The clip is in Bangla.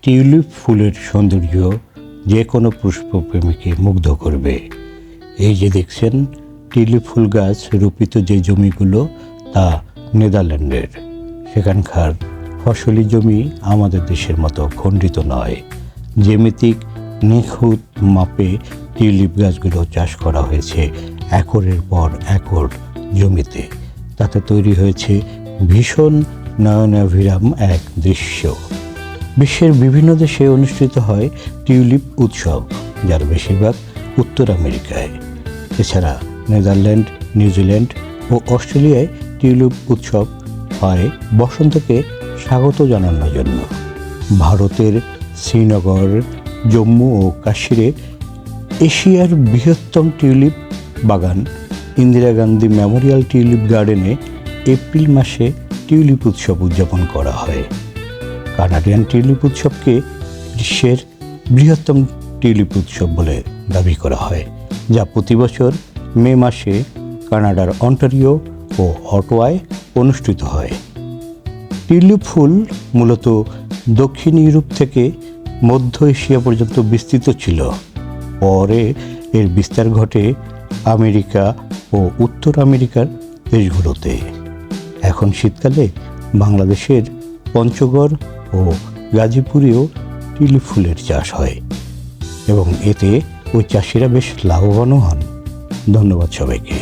টিউলিপ ফুলের সৌন্দর্য যে কোনো পুষ্পপ্রেমীকে মুগ্ধ করবে। এই যে দেখছেন টিউলিপ ফুল গাছ রোপিত যে জমিগুলো তা নেদারল্যান্ডের। সেখানকার ফসলি জমি আমাদের দেশের মতো খণ্ডিত নয়। জ্যামিতিক নিখুঁত মাপে টিউলিপ গাছগুলো চাষ করা হয়েছে একরের পর একর জমিতে। তাতে তৈরি হয়েছে ভীষণ নয়নাভিরাম এক দৃশ্য। বিশ্বের বিভিন্ন দেশে অনুষ্ঠিত হয় টিউলিপ উৎসব, যার বেশিরভাগ উত্তর আমেরিকায়। এছাড়া নেদারল্যান্ড, নিউজিল্যান্ড ও অস্ট্রেলিয়ায় টিউলিপ উৎসব হয় বসন্তকে স্বাগত জানানোর জন্য। ভারতের শ্রীনগর, জম্মু ও কাশ্মীরে এশিয়ার বৃহত্তম টিউলিপ বাগান ইন্দিরা গান্ধী মেমোরিয়াল টিউলিপ গার্ডেনে এপ্রিল মাসে টিউলিপ উৎসব উদযাপন করা হয়। কানাডিয়ান টিউলিপ উৎসবকে বিশ্বের বৃহত্তম টিউলিপ উৎসব বলে দাবি করা হয়, যা প্রতি বছর মে মাসে কানাডার অন্টারিও ও অটোয়ায় অনুষ্ঠিত হয়। টিউলিপ ফুল মূলত দক্ষিণ ইউরোপ থেকে মধ্য এশিয়া পর্যন্ত বিস্তৃত ছিল। পরে এর বিস্তার ঘটে আমেরিকা ও উত্তর আমেরিকার দেশগুলোতে। এখন শীতকালে বাংলাদেশের পঞ্চগড় ও গাজীপুরেও টিউলিপ ফুলের চাষ হয় এবং এতে ওই চাষিরা বেশ লাভবানও হন। ধন্যবাদ সবাইকে।